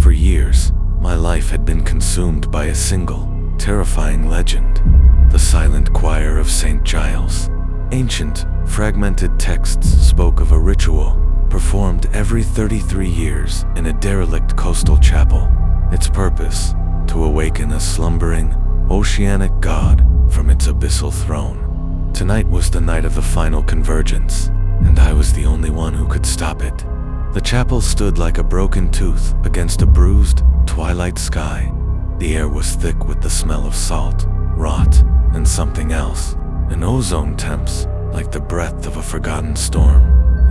For years, my life had been consumed by a single, terrifying legend: the silent choir of St. Giles. Ancient, fragmented texts spoke of a ritual performed every 33 years in a derelict coastal chapel. Its purpose: to awaken a slumbering, oceanic god from its abyssal throne. Tonight was the night of the final convergence, and I was the only one who could stop it. The chapel stood like a broken tooth against a bruised, twilight sky. The air was thick with the smell of salt, rot, and something else, an ozone temps like the breath of a forgotten storm.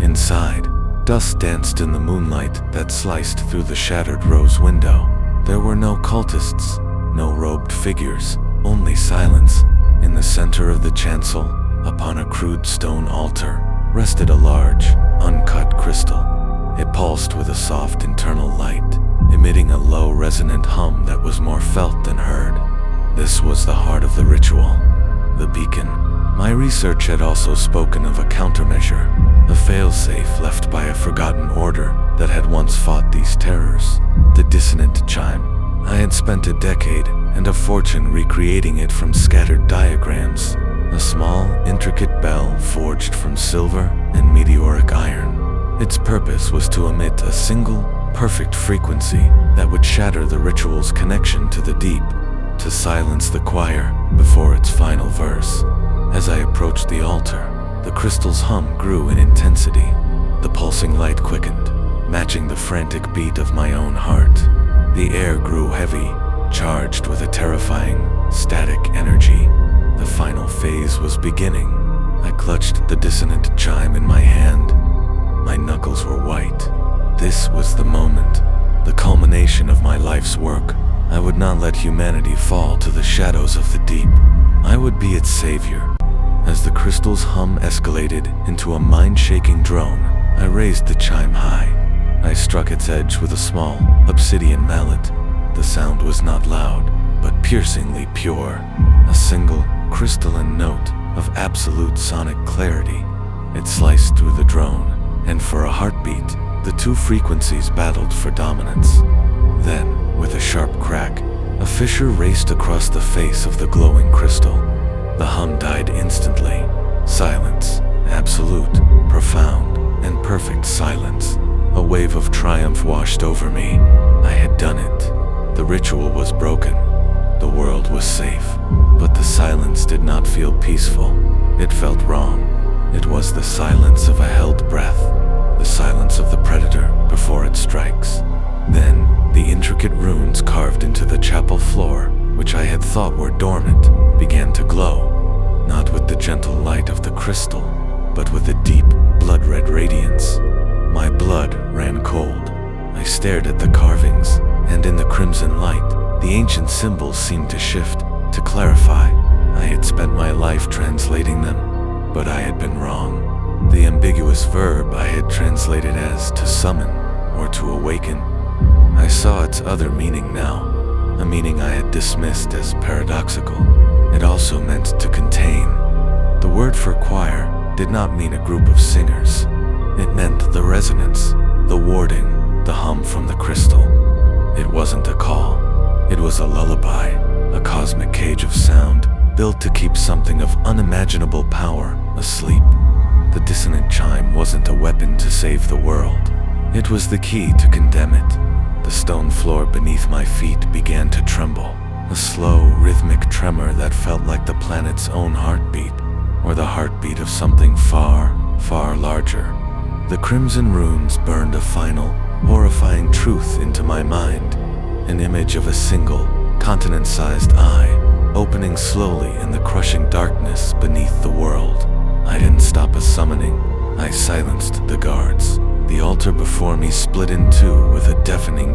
Inside, dust danced in the moonlight that sliced through the shattered rose window. There were no cultists, no robed figures, only silence. In the center of the chancel, upon a crude stone altar, rested a large, uncut crystal. It pulsed with a soft internal light, emitting a low resonant hum that was more felt than heard. This was the heart of the ritual, the beacon. My research had also spoken of a countermeasure, a failsafe left by a forgotten order that had once fought these terrors: the dissonant chime. I had spent a decade and a fortune recreating it from scattered diagrams, a small, intricate bell forged from silver and meteoric iron. Its purpose was to emit a single, perfect frequency that would shatter the ritual's connection to the deep, to silence the choir before its final verse. As I approached the altar, the crystal's hum grew in intensity. The pulsing light quickened, matching the frantic beat of my own heart. The air grew heavy, charged with a terrifying, static energy. The final phase was beginning. I clutched the dissonant chime in my hand. My knuckles were white. This was the moment, the culmination of my life's work. I would not let humanity fall to the shadows of the deep. I would be its savior. As the crystal's hum escalated into a mind-shaking drone, I raised the chime high. I struck its edge with a small, obsidian mallet. The sound was not loud, but piercingly pure. A single, crystalline note of absolute sonic clarity. It sliced through the drone, and for a heartbeat, the two frequencies battled for dominance. Then, with a sharp crack, a fissure raced across the face of the glowing crystal. The hum died instantly. Silence, absolute, profound, and perfect silence. A wave of triumph washed over me. I had done it. The ritual was broken. The world was safe. But the silence did not feel peaceful. It felt wrong. It was the silence of a held breath, the silence of the predator before it strikes. Then, the intricate runes carved into the chapel floor, which I had thought were dormant, began to glow, not with the gentle light of the crystal, but with a deep, blood-red radiance. My blood ran cold. I stared at the carvings, and in the crimson light, the ancient symbols seemed to shift, to clarify. I had spent my life translating them, but I had been wrong. The ambiguous verb I had translated as to summon or to awaken. I saw its other meaning now, a meaning I had dismissed as paradoxical. It also meant to contain. The word for choir did not mean a group of singers. It meant the resonance, the warding, the hum from the crystal. It wasn't a call. It was a lullaby, a cosmic cage of sound, built to keep something of unimaginable power asleep. The dissonant chime wasn't a weapon to save the world. It was the key to condemn it. The stone floor beneath my feet began to tremble, a slow, rhythmic tremor that felt like the planet's own heartbeat, or the heartbeat of something far, far larger. The crimson runes burned a final, horrifying truth into my mind, an image of a single, continent-sized eye, opening slowly in the crushing darkness beneath the world. I didn't stop a summoning. I silenced the guards. The altar before me split in two with a deafening